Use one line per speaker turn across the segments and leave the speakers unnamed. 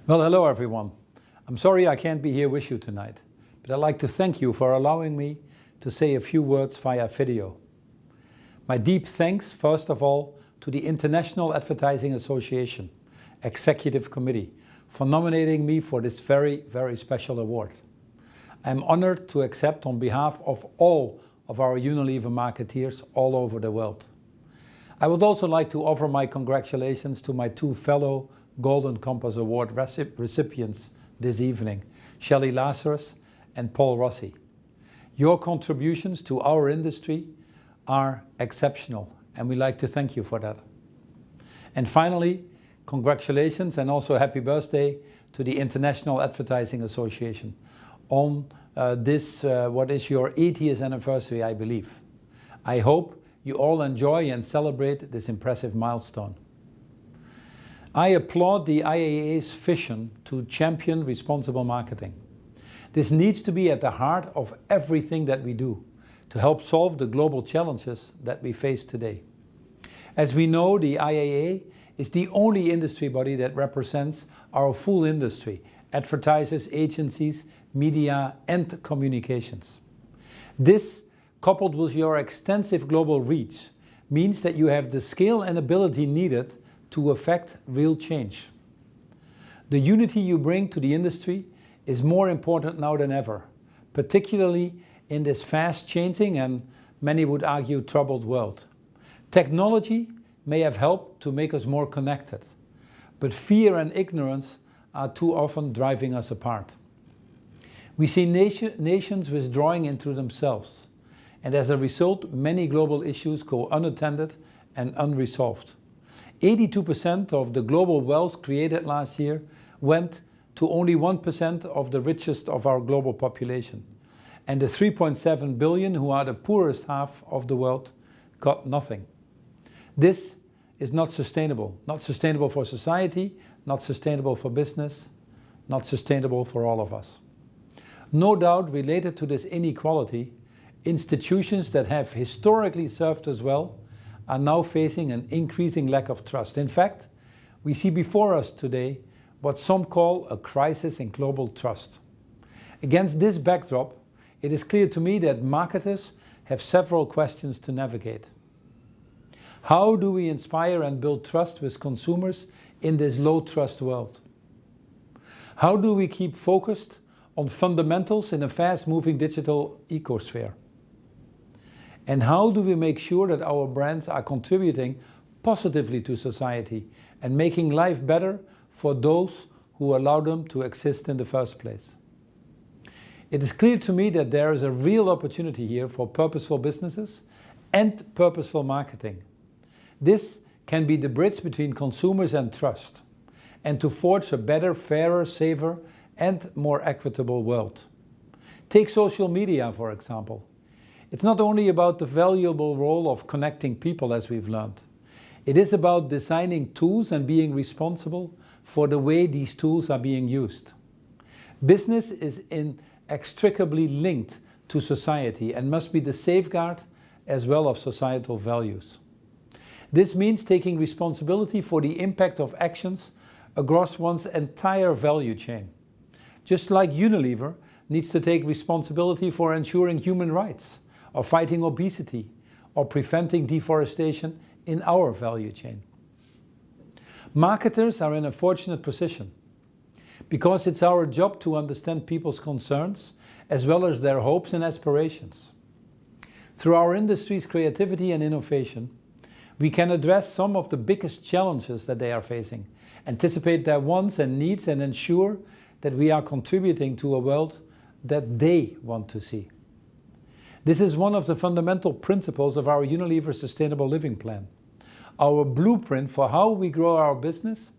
Well, hello everyone. I'm sorry I can't be here with you tonight, but I'd like to thank you for allowing me to say a few words via video. My deep thanks, first of all, to the International Advertising Association Executive Committee for nominating me for this very, very special award. I'm honored to accept on behalf of all of our Unilever marketeers all over the world. I would also like to offer my congratulations to my two fellow Golden Compass Award recipients this evening, Shelley Lazarus and Paul Rossi. Your contributions to our industry are exceptional, and we'd like to thank you for that. And finally, congratulations and also happy birthday to the International Advertising Association on what is your 80th anniversary, I believe. I hope you all enjoy and celebrate this impressive milestone. I applaud the IAA's vision to champion responsible marketing. This needs to be at the heart of everything that we do to help solve the global challenges that we face today. As we know, the IAA is the only industry body that represents our full industry: advertisers, agencies, media and communications. This, coupled with your extensive global reach, means that you have the scale and ability needed to affect real change. The unity you bring to the industry is more important now than ever, particularly in this fast-changing and, many would argue, troubled world. Technology may have helped to make us more connected, but fear and ignorance are too often driving us apart. We see nations withdrawing into themselves, and as a result, many global issues go unattended and unresolved. 82% of the global wealth created last year went to only 1% of the richest of our global population. And the 3.7 billion who are the poorest half of the world got nothing. This is not sustainable. Not sustainable for society, not sustainable for business, not sustainable for all of us. No doubt related to this inequality, institutions that have historically served us well are now facing an increasing lack of trust. In fact, we see before us today what some call a crisis in global trust. Against this backdrop, it is clear to me that marketers have several questions to navigate. How do we inspire and build trust with consumers in this low trust world? How do we keep focused on fundamentals in a fast-moving digital ecosphere? And how do we make sure that our brands are contributing positively to society and making life better for those who allow them to exist in the first place? It is clear to me that there is a real opportunity here for purposeful businesses and purposeful marketing. This can be the bridge between consumers and trust, and to forge a better, fairer, safer and more equitable world. Take social media, for example. It's not only about the valuable role of connecting people, as we've learned. It is about designing tools and being responsible for the way these tools are being used. Business is inextricably linked to society and must be the safeguard as well of societal values. This means taking responsibility for the impact of actions across one's entire value chain. Just like Unilever needs to take responsibility for ensuring human rights, or fighting obesity, or preventing deforestation in our value chain. Marketers are in a fortunate position because it's our job to understand people's concerns as well as their hopes and aspirations. Through our industry's creativity and innovation, we can address some of the biggest challenges that they are facing, anticipate their wants and needs, and ensure that we are contributing to a world that they want to see. This is one of the fundamental principles of our Unilever Sustainable Living Plan, our blueprint for how we grow our business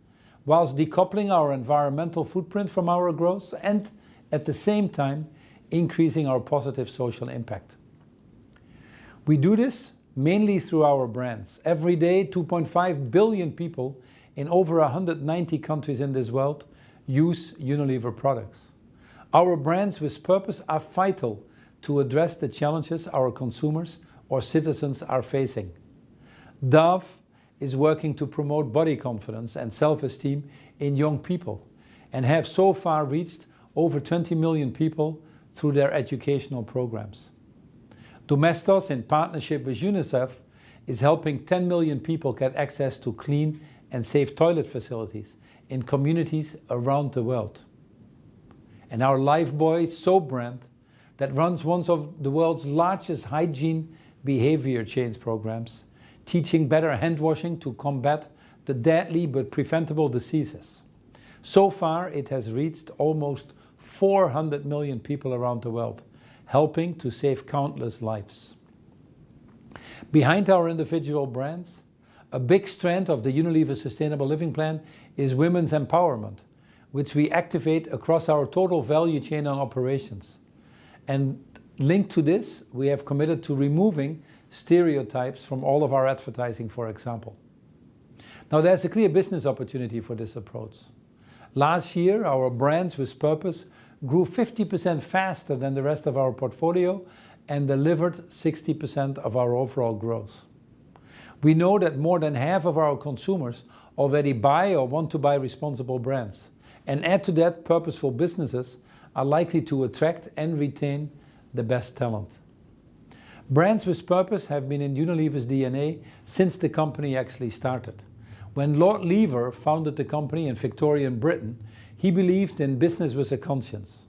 whilst decoupling our environmental footprint from our growth and, at the same time, increasing our positive social impact. We do this mainly through our brands. Every day, 2.5 billion people in over 190 countries in this world use Unilever products. Our brands with purpose are vital to address the challenges our consumers or citizens are facing. Dove is working to promote body confidence and self-esteem in young people and have so far reached over 20 million people through their educational programs. Domestos, in partnership with UNICEF, is helping 10 million people get access to clean and safe toilet facilities in communities around the world. And our Lifebuoy soap brand, that runs one of the world's largest hygiene behavior change programs, teaching better hand washing to combat the deadly but preventable diseases. So far, it has reached almost 400 million people around the world, helping to save countless lives. Behind our individual brands, a big strand of the Unilever Sustainable Living Plan is women's empowerment, which we activate across our total value chain and operations. And linked to this, we have committed to removing stereotypes from all of our advertising, for example. Now, there's a clear business opportunity for this approach. Last year, our brands with purpose grew 50% faster than the rest of our portfolio and delivered 60% of our overall growth. We know that more than half of our consumers already buy or want to buy responsible brands. And add to that, purposeful businesses are likely to attract and retain the best talent. Brands with purpose have been in Unilever's DNA since the company actually started. When Lord Lever founded the company in Victorian Britain, he believed in business with a conscience,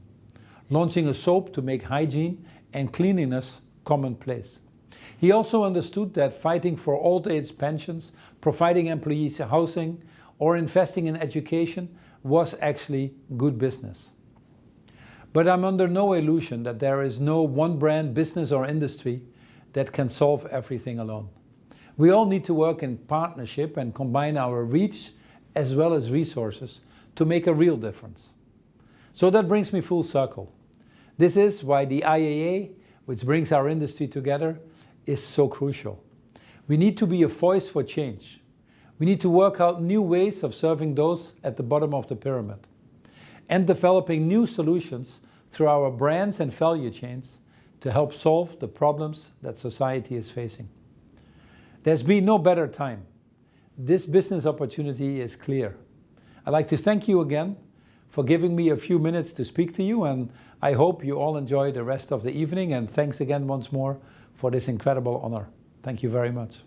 launching a soap to make hygiene and cleanliness commonplace. He also understood that fighting for old age pensions, providing employees housing, or investing in education was actually good business. But I'm under no illusion that there is no one brand, business or industry that can solve everything alone. We all need to work in partnership and combine our reach as well as resources to make a real difference. So that brings me full circle. This is why the IAA, which brings our industry together, is so crucial. We need to be a voice for change. We need to work out new ways of serving those at the bottom of the pyramid and developing new solutions through our brands and value chains to help solve the problems that society is facing. There's been no better time. This business opportunity is clear. I'd like to thank you again for giving me a few minutes to speak to you, and I hope you all enjoy the rest of the evening, and thanks again once more for this incredible honor. Thank you very much.